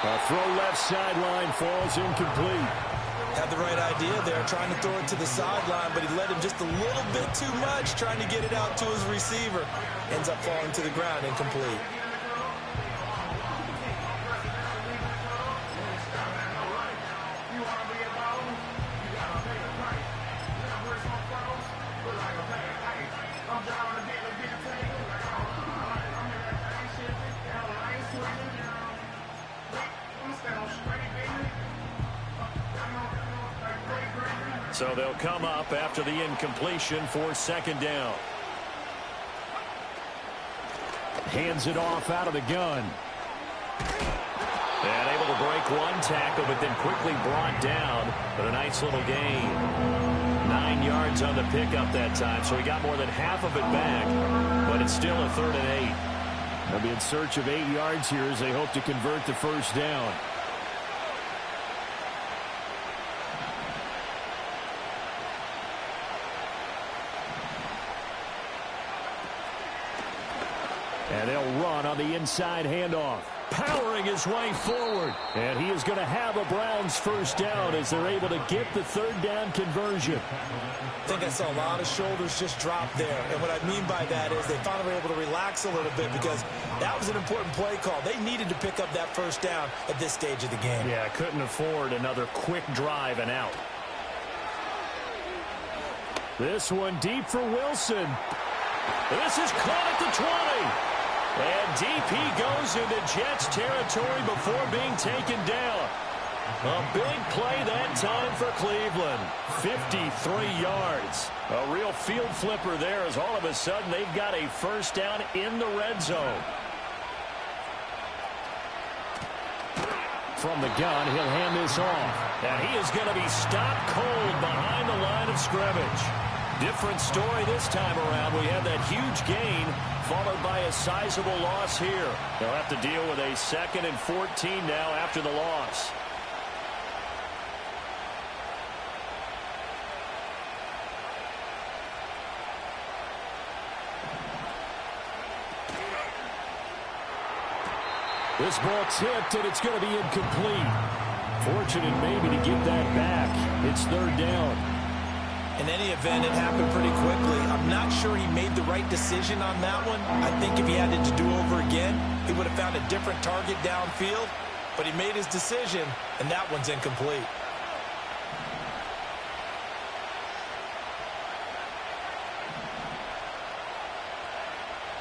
A throw left sideline falls incomplete. Had the right idea there, trying to throw it to the sideline, but he led him just a little bit too much, trying to get it out to his receiver. Ends up falling to the ground, incomplete. So they'll come up after the incompletion for second down. Hands it off out of the gun. And able to break one tackle, but then quickly brought down. But a nice little gain. 9 yards on the pickup that time, so he got more than half of it back. But it's still a 3rd and 8. They'll be in search of 8 yards here as they hope to convert the first down. And they'll run on the inside handoff. Powering his way forward. And he is going to have a Browns first down as they're able to get the 3rd down conversion. I think I saw a lot of shoulders just drop there. And what I mean by that is they finally were able to relax a little bit because that was an important play call. They needed to pick up that first down at this stage of the game. Yeah, couldn't afford another quick drive and out. This one deep for Wilson. This is caught at the 20. And DP goes into Jets territory before being taken down. A big play that time for Cleveland. 53 yards. A real field flipper there as all of a sudden they've got a first down in the red zone. From the gun, he'll hand this off. And he is going to be stopped cold behind the line of scrimmage. Different story this time around. We have that huge gain followed by a sizable loss here. They'll have to deal with a 2nd and 14 now after the loss. This ball tipped, and it's going to be incomplete. Fortunate maybe to get that back. It's 3rd down. In any event, it happened pretty quickly. I'm not sure he made the right decision on that one. I think if he had it to do over again, he would have found a different target downfield. But he made his decision, and that one's incomplete.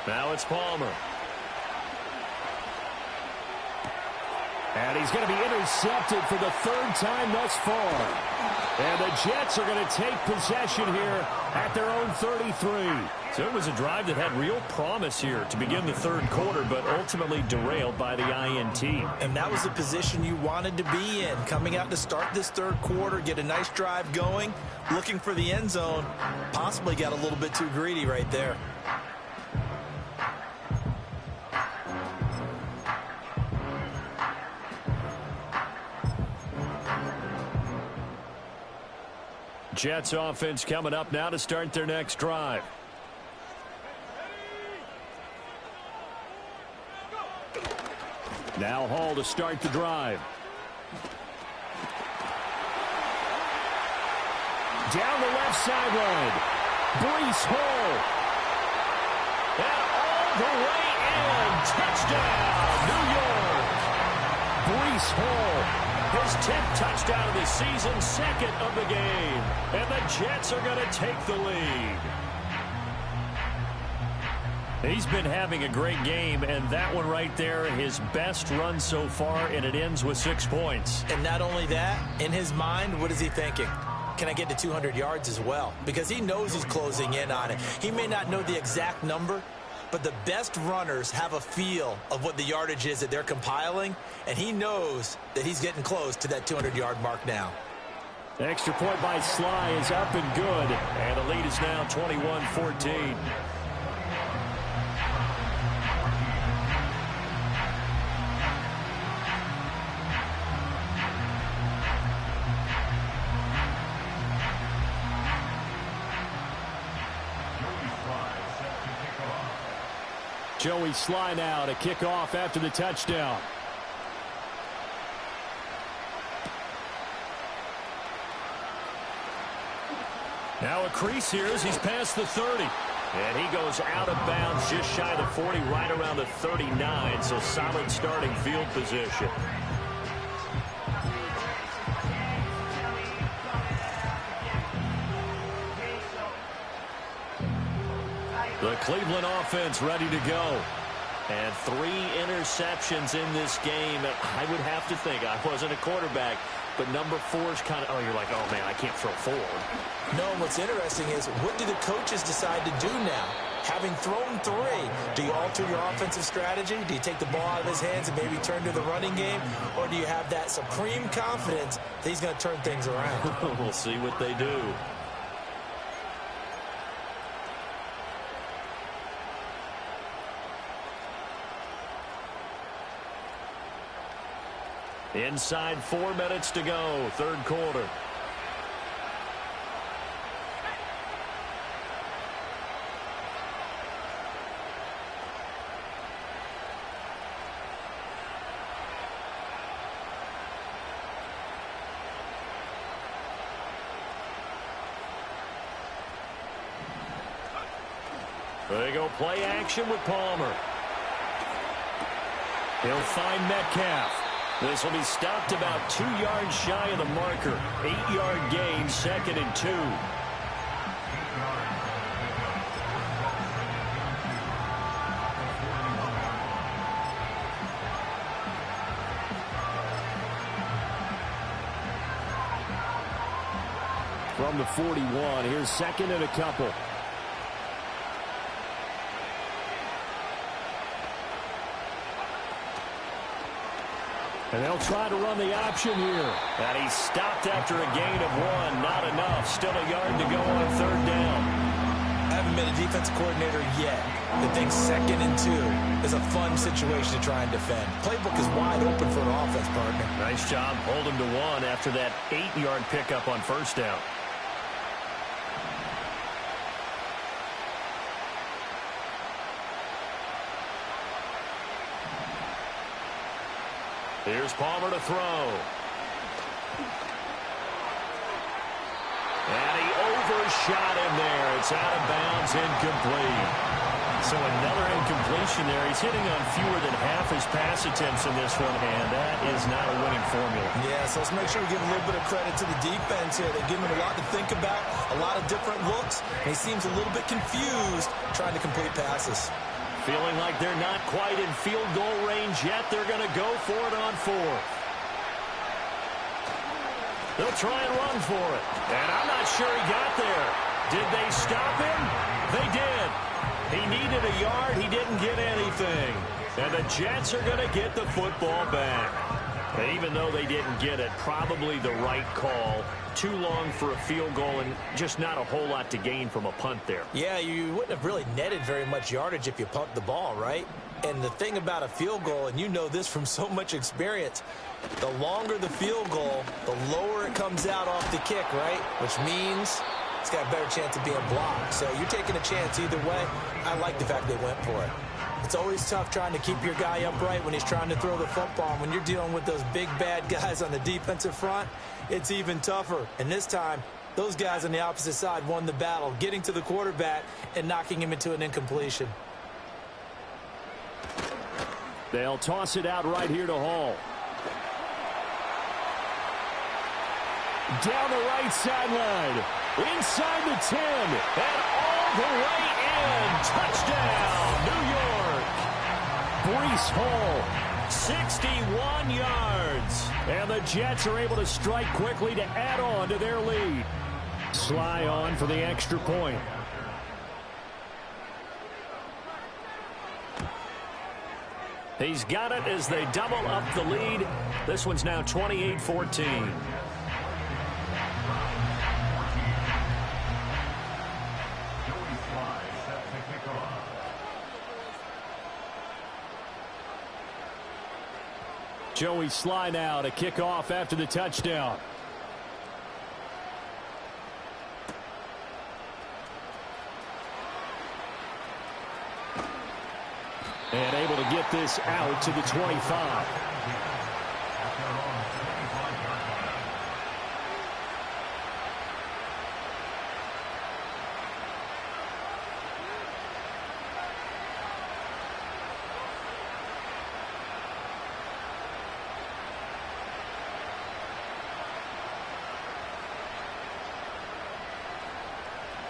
Now it's Palmer. And he's going to be intercepted for the 3rd time thus far. And the Jets are going to take possession here at their own 33. So it was a drive that had real promise here to begin the 3rd quarter, but ultimately derailed by the INT. And that was the position you wanted to be in. Coming out to start this 3rd quarter, get a nice drive going, looking for the end zone. Possibly got a little bit too greedy right there. Jets offense coming up now to start their next drive. Now Hall to start the drive. Down the left sideline. Breece Hall. And all the way in. Touchdown, New York. Breece Hall. His 10th touchdown of the season, 2nd of the game. And the Jets are going to take the lead. He's been having a great game, and that one right there, his best run so far, and it ends with 6 points. And not only that, in his mind, what is he thinking? Can I get to 200 yards as well? Because he knows he's closing in on it. He may not know the exact number, but the best runners have a feel of what the yardage is that they're compiling, and he knows that he's getting close to that 200-yard mark now. The extra point by Sly is up and good, and the lead is now 21-14. Joey Sly now to kick off after the touchdown. Now a crease here as he's past the 30. And he goes out of bounds just shy of the 40, right around the 39. So solid starting field position. The Cleveland offense ready to go. And 3 interceptions in this game. I would have to think, I wasn't a quarterback, but number 4 is kind of, you're like, oh, man, I can't throw forward. No, what's interesting is, what do the coaches decide to do now? Having thrown 3, do you alter your offensive strategy? Do you take the ball out of his hands and maybe turn to the running game? Or do you have that supreme confidence that he's going to turn things around? We'll see what they do. Inside 4 minutes to go, third quarter. They go play action with Palmer. He'll find Metcalf. This will be stopped about 2 yards shy of the marker. 8-yard gain, 2nd and 2. From the 41, here's 2nd and a couple. And they'll try to run the option here. And he's stopped after a gain of 1. Not enough. Still a yard to go on 3rd down. I haven't been a defense coordinator yet. I think 2nd and 2 is a fun situation to try and defend. Playbook is wide open for an offense, partner. Nice job holding to 1 after that 8-yard pickup on 1st down. Here's Palmer to throw. And he overshot him there. It's out of bounds, incomplete. So another incompletion there. He's hitting on fewer than half his pass attempts in this one, and that is not a winning formula. Yeah, so let's make sure we give a little bit of credit to the defense here. They've given him a lot to think about, a lot of different looks, and he seems a little bit confused trying to complete passes. Feeling like they're not quite in field goal range yet. They're going to go for it on 4th. They'll try and run for it. And I'm not sure he got there. Did they stop him? They did. He needed a yard. He didn't get anything. And the Jets are going to get the football back. And even though they didn't get it, probably the right call. Too long for a field goal and just not a whole lot to gain from a punt there. Yeah, you wouldn't have really netted very much yardage if you pumped the ball, right? And the thing about a field goal, and you know this from so much experience, the longer the field goal, the lower it comes out off the kick, right? Which means it's got a better chance of being blocked. So you're taking a chance either way. I like the fact they went for it. It's always tough trying to keep your guy upright when he's trying to throw the football. And when you're dealing with those big, bad guys on the defensive front, it's even tougher. And this time, those guys on the opposite side won the battle, getting to the quarterback and knocking him into an incompletion. They'll toss it out right here to Hall. Down the right sideline. Inside the 10. And all the way in. Touchdown, New York. Breece Hall, 61 yards. And the Jets are able to strike quickly to add on to their lead. Sly on for the extra point. He's got it as they double up the lead. This one's now 28-14. Joey Sly now to kick off after the touchdown. And able to get this out to the 25.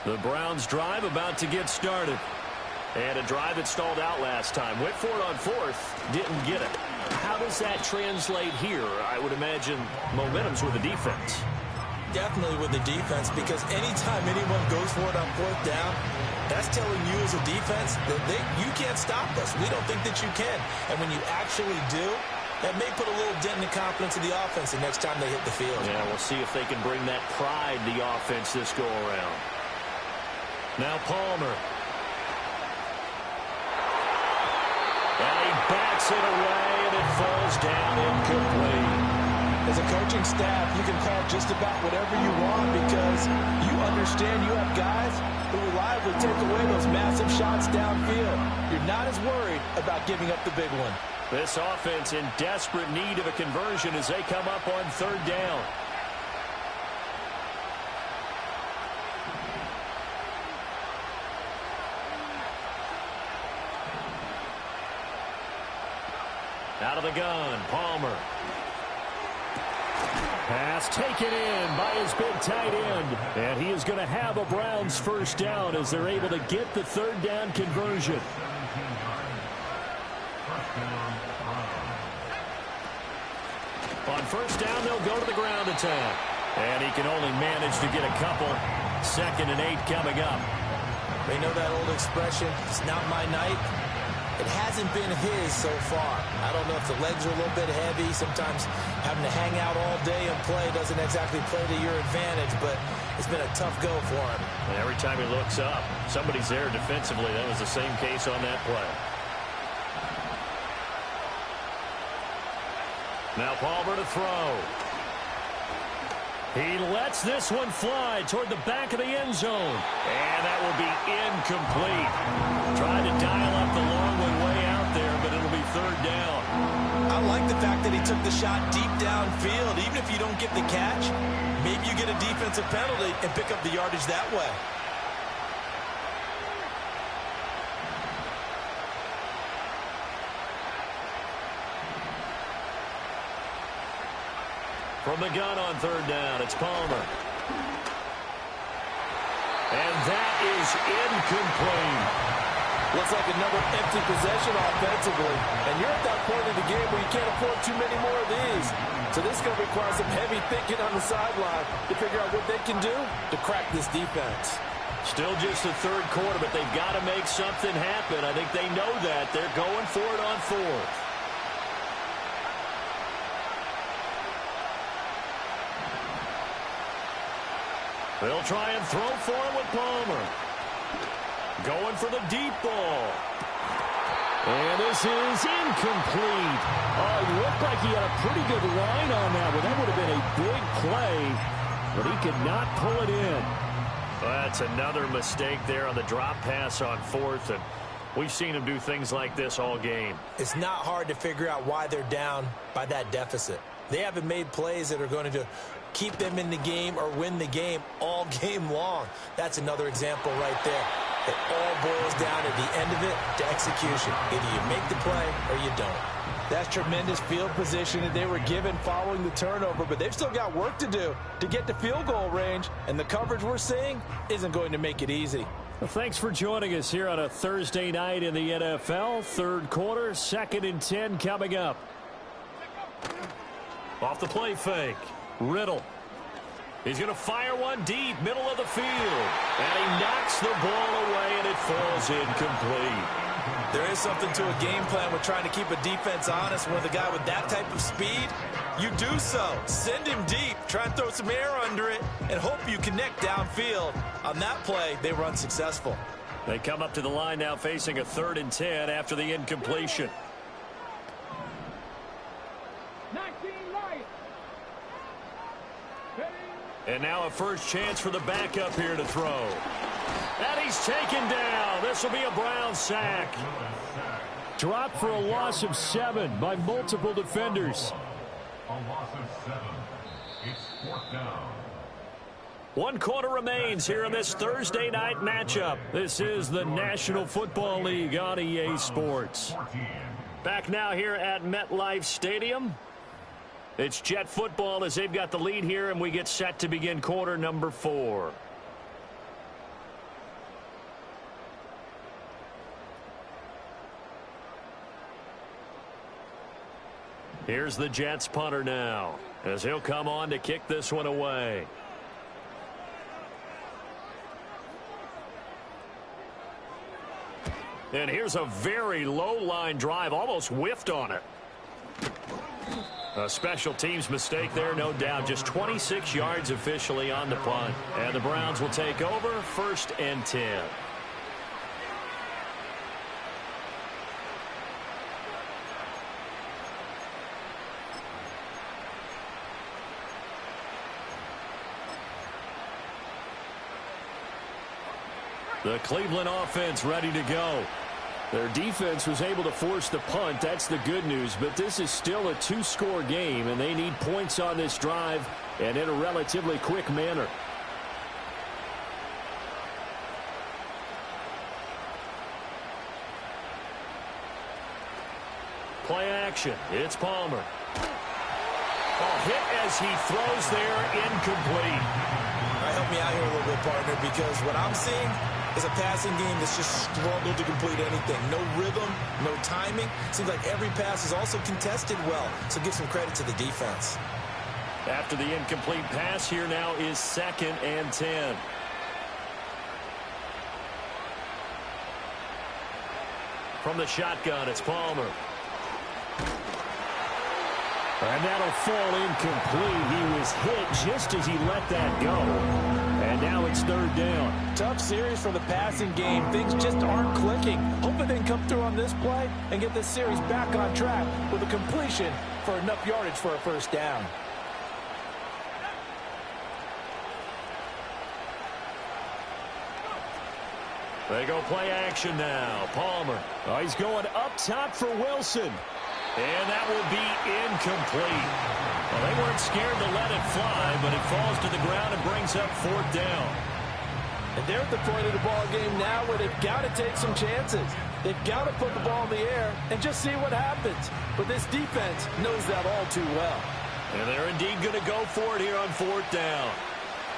The Browns drive about to get started. And a drive that stalled out last time. Went for it on fourth. Didn't get it. How does that translate here? I would imagine momentum's with the defense. Definitely with the defense, because anytime anyone goes for it on fourth down, that's telling you as a defense that you can't stop us. We don't think that you can. And when you actually do, that may put a little dent in the confidence of the offense the next time they hit the field. Yeah, we'll see if they can bring that pride to the offense this go-around. Now Palmer. And he backs it away, and it falls down incomplete. As a coaching staff, you can call just about whatever you want because you understand you have guys who reliably take away those massive shots downfield. You're not as worried about giving up the big one. This offense in desperate need of a conversion as they come up on third down. Out of the gun, Palmer. Pass taken in by his big tight end. And he is going to have a Browns first down as they're able to get the third down conversion. On first down, they'll go to the ground attack. And he can only manage to get a couple. 2nd and 8 coming up. They know that old expression, it's not my night. It hasn't been his so far. I don't know if the legs are a little bit heavy. Sometimes having to hang out all day and play doesn't exactly play to your advantage, but it's been a tough go for him. And every time he looks up, somebody's there defensively. That was the same case on that play. Now Palmer to throw. He lets this one fly toward the back of the end zone. And that will be incomplete. Tried to dial up the long one way out there, but it'll be third down. I like the fact that he took the shot deep downfield. Even if you don't get the catch, maybe you get a defensive penalty and pick up the yardage that way. From the gun on third down, it's Palmer. And that is incomplete. Looks like another empty possession offensively. And you're at that point in the game where you can't afford too many more of these. So this is going to require some heavy thinking on the sideline to figure out what they can do to crack this defense. Still just the third quarter, but they've got to make something happen. I think they know that. They're going for it on fourth. They'll try and throw for him with Palmer. Going for the deep ball. And this is incomplete. Oh, he looked like he had a pretty good line on that one. That would have been a big play, but he could not pull it in. Well, that's another mistake there on the drop pass on fourth, and we've seen him do things like this all game. It's not hard to figure out why they're down by that deficit. They haven't made plays that are going to keep them in the game or win the game all game long. That's another example right there. It all boils down at the end of it to execution. Either you make the play or you don't. That's tremendous field position that they were given following the turnover, but they've still got work to do to get to field goal range, and the coverage we're seeing isn't going to make it easy. Well, thanks for joining us here on a Thursday night in the NFL. Third quarter, 2nd and 10 coming up. Off the play fake. Riddle. He's going to fire one deep, middle of the field. And he knocks the ball away, and it falls incomplete. There is something to a game plan with trying to keep a defense honest. With a guy with that type of speed, you do so. Send him deep. Try and throw some air under it and hope you connect downfield. On that play, they were unsuccessful. They come up to the line now facing a 3rd and 10 after the incompletion. And now a first chance for the backup here to throw. And he's taken down. This will be a Browns sack. Dropped for a loss of 7 by multiple defenders. A loss of 7. It's 4th down. 1 quarter remains here in this Thursday night matchup. This is the National Football League on EA Sports. Back now here at MetLife Stadium. It's Jet football as they've got the lead here, and we get set to begin quarter number 4. Here's the Jets punter now, as he'll come on to kick this one away. And here's a very low line drive, almost whiffed on it. A special teams mistake there, no doubt. Just 26 yards officially on the punt. And the Browns will take over, 1st and 10. The Cleveland offense ready to go. Their defense was able to force the punt. That's the good news. But this is still a 2-score game, and they need points on this drive and in a relatively quick manner. Play action. It's Palmer. Oh, hit as he throws there, incomplete. All right, help me out here a little bit, partner, because what I'm seeing is a passing game that's just struggled to complete anything. No rhythm, no timing. Seems like every pass is also contested well, so give some credit to the defense. After the incomplete pass, here now is 2nd and 10. From the shotgun, it's Palmer. And that'll fall incomplete. He was hit just as he let that go. And now it's 3rd down. Tough series for the passing game. Things just aren't clicking. Hoping they can come through on this play and get this series back on track with a completion for enough yardage for a 1st down. They go play action now. Palmer. Oh, he's going up top for Wilson. And that will be incomplete. Well, they weren't scared to let it fly, but it falls to the ground and brings up 4th down. And they're at the point of the ball game now where they've got to take some chances. They've got to put the ball in the air and just see what happens. But this defense knows that all too well. And they're indeed going to go for it here on 4th down.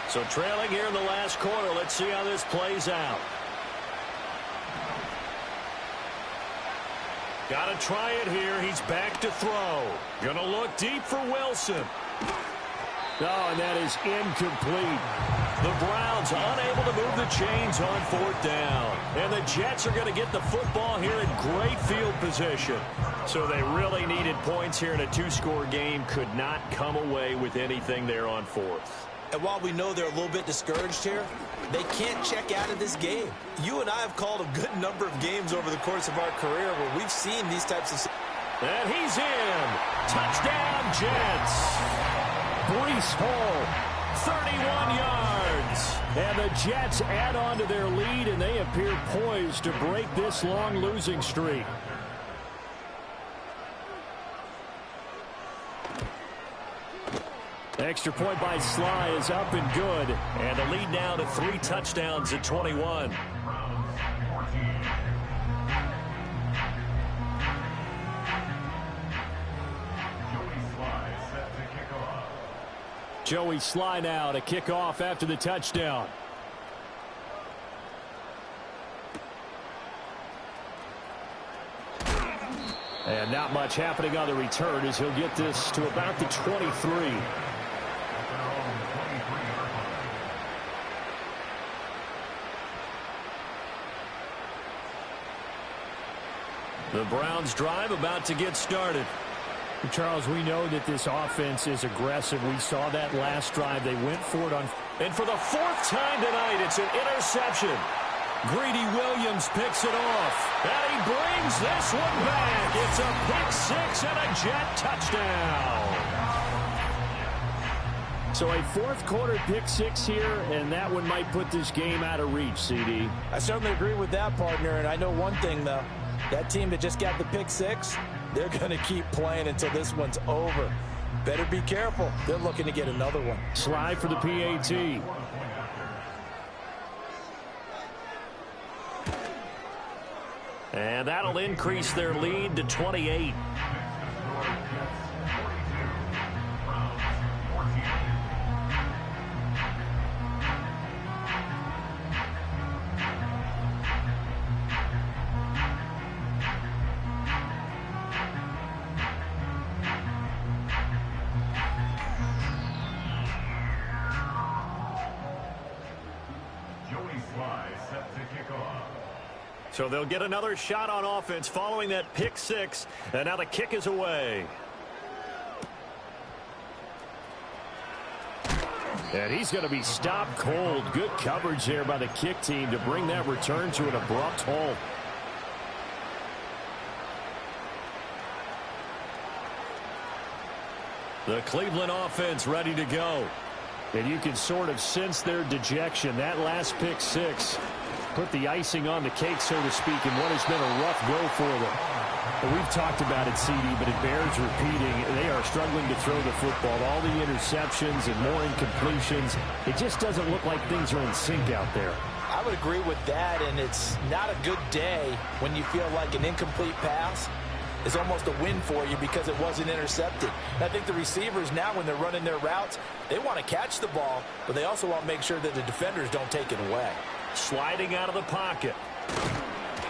So trailing here in the last quarter, let's see how this plays out. Got to try it here. He's back to throw. Going to look deep for Wilson. Oh, and that is incomplete. The Browns unable to move the chains on 4th down. And the Jets are going to get the football here in great field position. So they really needed points here in a 2-score game. Could not come away with anything there on 4th. And while we know they're a little bit discouraged here, they can't check out of this game. You and I have called a good number of games over the course of our career where we've seen these types of... And he's in. Touchdown, Jets. Breece Hall, 31 yards. And the Jets add on to their lead, and they appear poised to break this long losing streak. Extra point by Sly is up and good. And the lead now to 3 touchdowns at 21. Joey Sly now to kick off after the touchdown. And not much happening on the return as he'll get this to about the 23. The Browns drive about to get started. Charles, we know that this offense is aggressive. We saw that last drive. They went for it on. And for the 4th time tonight, it's an interception. Greedy Williams picks it off. And he brings this one back. It's a pick 6 and a Jet touchdown. So a 4th quarter pick 6 here, and that one might put this game out of reach, CD. I certainly agree with that, partner, and I know one thing, though. That team that just got the pick 6, they're going to keep playing until this one's over. Better be careful. They're looking to get another one. Slide for the PAT. And that'll increase their lead to 28. set to kick off. So they'll get another shot on offense following that pick six. And now the kick is away. And he's going to be stopped cold. Good coverage there by the kick team to bring that return to an abrupt halt. The Cleveland offense ready to go. And you can sort of sense their dejection. That last pick six put the icing on the cake, so to speak, in what has been a rough go for them. And we've talked about it, CD, but it bears repeating. They are struggling to throw the football. All the interceptions and more incompletions. It just doesn't look like things are in sync out there. I would agree with that, and it's not a good day when you feel like an incomplete pass is almost a win for you because it wasn't intercepted. And I think the receivers now, when they're running their routes, they want to catch the ball, but they also want to make sure that the defenders don't take it away. Sliding out of the pocket.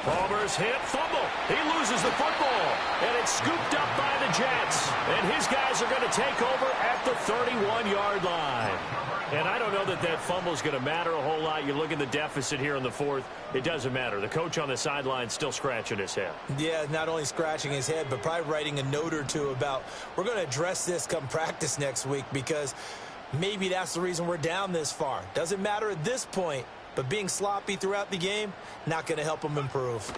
Palmer's hit, fumble. He loses the football, and it's scooped up by the Jets. And his guys are going to take over at the 31-yard line. And I don't know that that fumble is going to matter a whole lot. You look at the deficit here in the fourth, it doesn't matter. The coach on the sideline still scratching his head. Yeah, not only scratching his head, but probably writing a note or two about, we're going to address this come practice next week because maybe that's the reason we're down this far. Doesn't matter at this point, but being sloppy throughout the game, not going to help them improve.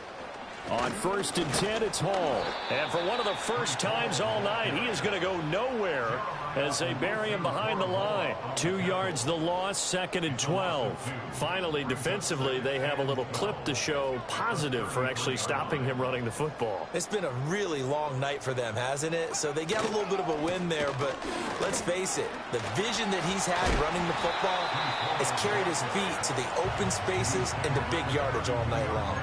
On 1st and 10, it's Hall. And for one of the first times all night, he is going to go nowhere as they bury him behind the line. 2 yards the loss, 2nd and 12. Finally, defensively, they have a little clip to show positive for actually stopping him running the football. It's been a really long night for them, hasn't it? So they got a little bit of a win there, but let's face it, the vision that he's had running the football has carried his feet to the open spaces and the big yardage all night long.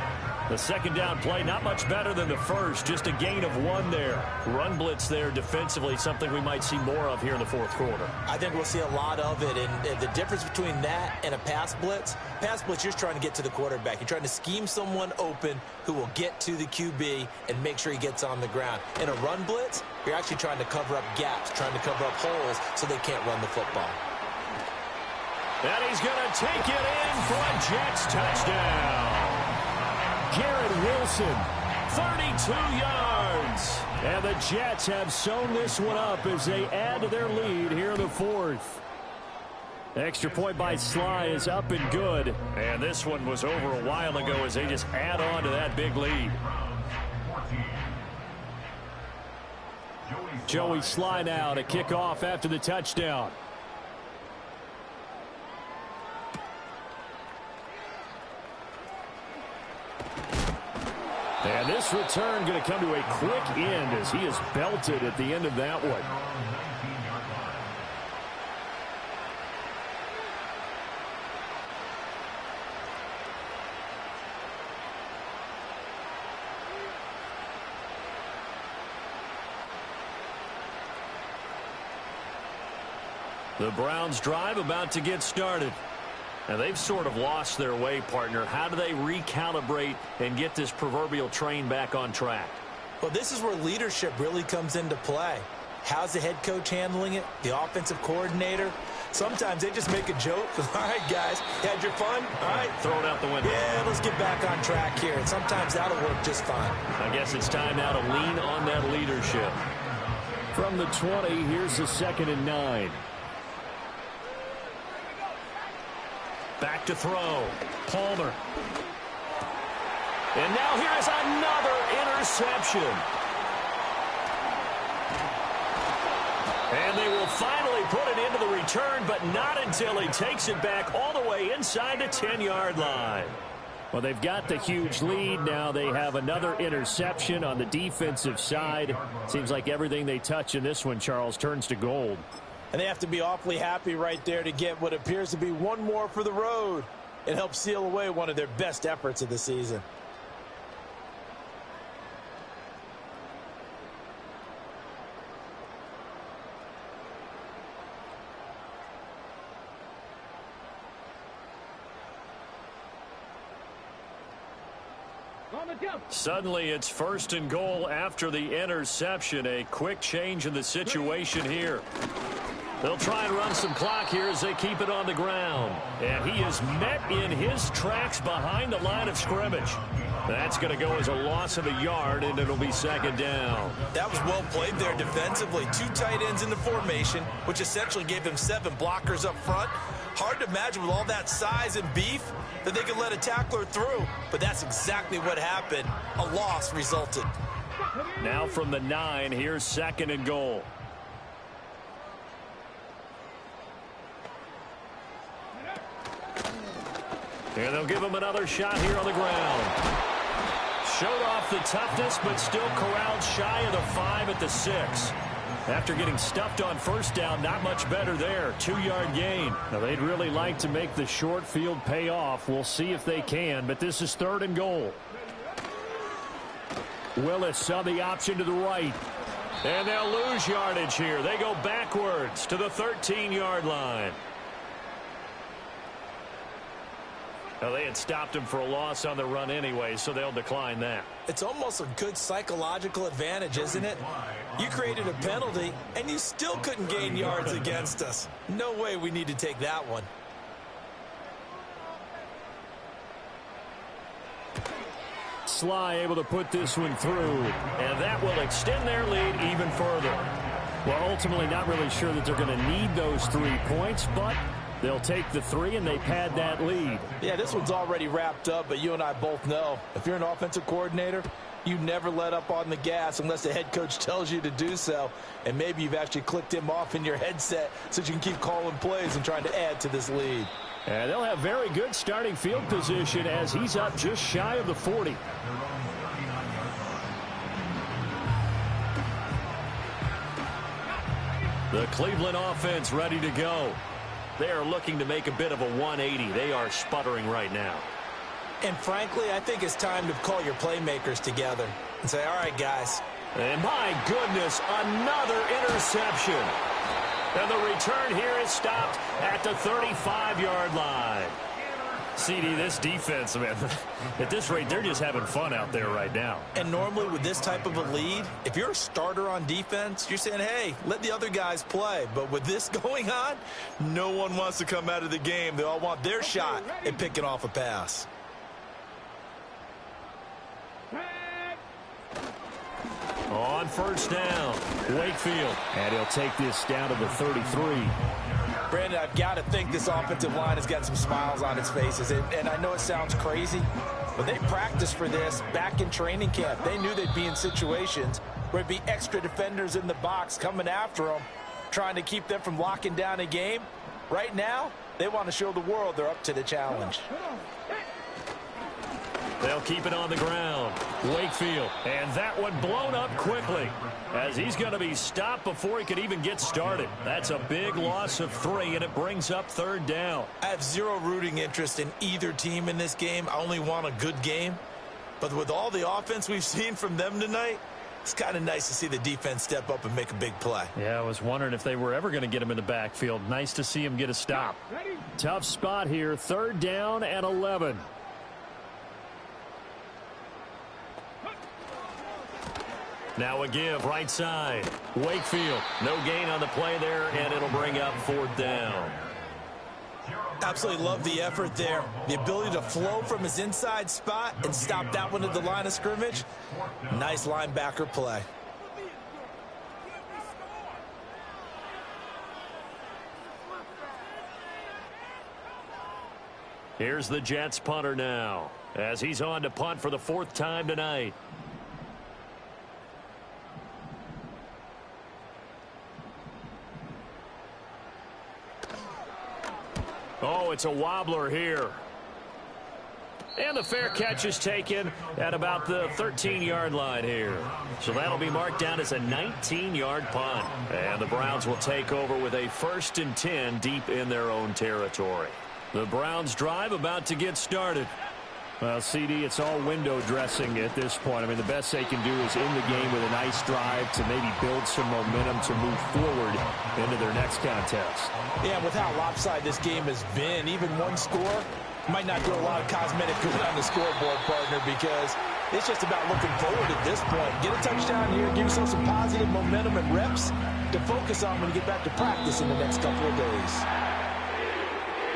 The second down play, not much better than the first. Just a gain of 1 there. Run blitz there defensively, something we might see more of here in the fourth quarter. I think we'll see a lot of it. And the difference between that and a pass blitz, you're just trying to get to the quarterback. You're trying to scheme someone open who will get to the QB and make sure he gets on the ground. In a run blitz, you're actually trying to cover up gaps, trying to cover up holes so they can't run the football. And he's going to take it in for a Jets touchdown. Garrett Wilson, 32 yards. And the Jets have sewn this one up as they add to their lead here in the fourth. Extra point by Sly is up and good. And this one was over a while ago as they just add on to that big lead. Joey Sly now to kick off after the touchdown. And this return going to come to a quick end as he is belted at the end of that one. The Browns drive about to get started. And they've sort of lost their way, partner. How do they recalibrate and get this proverbial train back on track? Well, this is where leadership really comes into play. How's the head coach handling it? The offensive coordinator? Sometimes they just make a joke. All right, guys, you had your fun? All right. Throw it out the window. Yeah, let's get back on track here. And sometimes that'll work just fine. I guess it's time now to lean on that leadership. From the 20, here's the 2nd and 9. Back to throw. Palmer. And now here is another interception. And they will finally put it into the return, but not until he takes it back all the way inside the 10-yard line. Well, they've got the huge lead. Now they have another interception on the defensive side. Seems like everything they touch in this one, Charles, turns to gold. And they have to be awfully happy right there to get what appears to be one more for the road and help seal away one of their best efforts of the season. Suddenly it's 1st and goal after the interception. A quick change in the situation here. They'll try and run some clock here as they keep it on the ground. And he is met in his tracks behind the line of scrimmage. That's going to go as a loss of a yard, and it'll be second down. That was well played there defensively. 2 tight ends in the formation, which essentially gave them 7 blockers up front. Hard to imagine with all that size and beef that they could let a tackler through. But that's exactly what happened. A loss resulted. Now from the 9, here's second and goal. And they'll give him another shot here on the ground. Showed off the toughness, but still corralled shy of the 5 at the 6. After getting stuffed on first down, not much better there. 2-yard gain. Now, they'd really like to make the short field pay off. We'll see if they can, but this is third and goal. Willis on the option to the right. And they'll lose yardage here. They go backwards to the 13-yard line. Now, they had stopped him for a loss on the run anyway, so they'll decline that. It's almost a good psychological advantage, isn't it? You created a penalty, and you still couldn't gain yards against us. No way we need to take that one. Sly able to put this one through, and that will extend their lead even further. Well, ultimately not really sure that they're going to need those 3 points, but they'll take the 3 and they pad that lead. Yeah, this one's already wrapped up, but you and I both know if you're an offensive coordinator, you never let up on the gas unless the head coach tells you to do so. And maybe you've actually clicked him off in your headset so you can keep calling plays and trying to add to this lead. And they'll have very good starting field position as he's up just shy of the 40. The Cleveland offense ready to go. They are looking to make a bit of a 180. They are sputtering right now. And frankly, I think it's time to call your playmakers together and say, all right, guys. And my goodness, another interception. And the return here is stopped at the 35-yard line. CD, this defense, man, at this rate, they're just having fun out there right now. And normally with this type of a lead, if you're a starter on defense, you're saying, hey, let the other guys play. But with this going on, no one wants to come out of the game. They all want their shot at picking off a pass. On first down, Wakefield. And he'll take this down to the 33. Brandon, I've got to think this offensive line has got some smiles on its faces. And I know it sounds crazy, but they practiced for this back in training camp. They knew they'd be in situations where there'd be extra defenders in the box coming after them, trying to keep them from locking down a game. Right now, they want to show the world they're up to the challenge. They'll keep it on the ground. Wakefield. And that one blown up quickly as he's going to be stopped before he could even get started. That's a big loss of 3, and it brings up third down. I have zero rooting interest in either team in this game. I only want a good game. But with all the offense we've seen from them tonight, it's kind of nice to see the defense step up and make a big play. Yeah, I was wondering if they were ever going to get him in the backfield. Nice to see him get a stop. Tough spot here. Third down and 11. Now a give, right side. Wakefield, no gain on the play there, and it'll bring up fourth down. Absolutely love the effort there. The ability to flow from his inside spot and stop that one at the line of scrimmage. Nice linebacker play. Here's the Jets punter now as he's on to punt for the 4th time tonight. Oh, it's a wobbler here. And the fair catch is taken at about the 13-yard line here. So that'll be marked down as a 19-yard punt. And the Browns will take over with a 1st and 10 deep in their own territory. The Browns drive about to get started. Well, CD, it's all window dressing at this point. I mean, the best they can do is end the game with a nice drive to maybe build some momentum to move forward into their next contest. Yeah, with how lopsided this game has been, even one score might not do a lot of cosmetic good on the scoreboard, partner, because It's just about looking forward at this point. Get a touchdown here, give yourself some positive momentum and reps to focus on when you get back to practice in the next couple of days.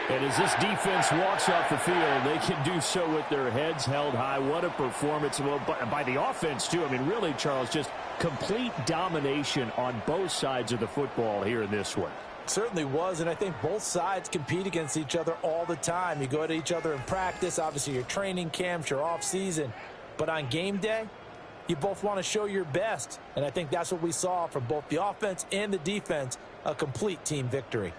And as this defense walks off the field, they can do so with their heads held high. What a performance by the offense, too. I mean, really, Charles, just complete domination on both sides of the football here in this one. Certainly was, and I think both sides compete against each other all the time. You go at each other in practice, obviously your training camps, your off-season. But on game day, you both want to show your best. And I think that's what we saw from both the offense and the defense, a complete team victory.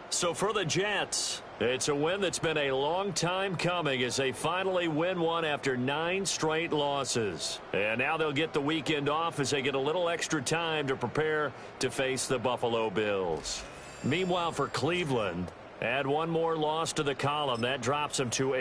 So for the Jets, it's a win that's been a long time coming as they finally win one after 9 straight losses. And now they'll get the weekend off as they get a little extra time to prepare to face the Buffalo Bills. Meanwhile, for Cleveland, add one more loss to the column. That drops them to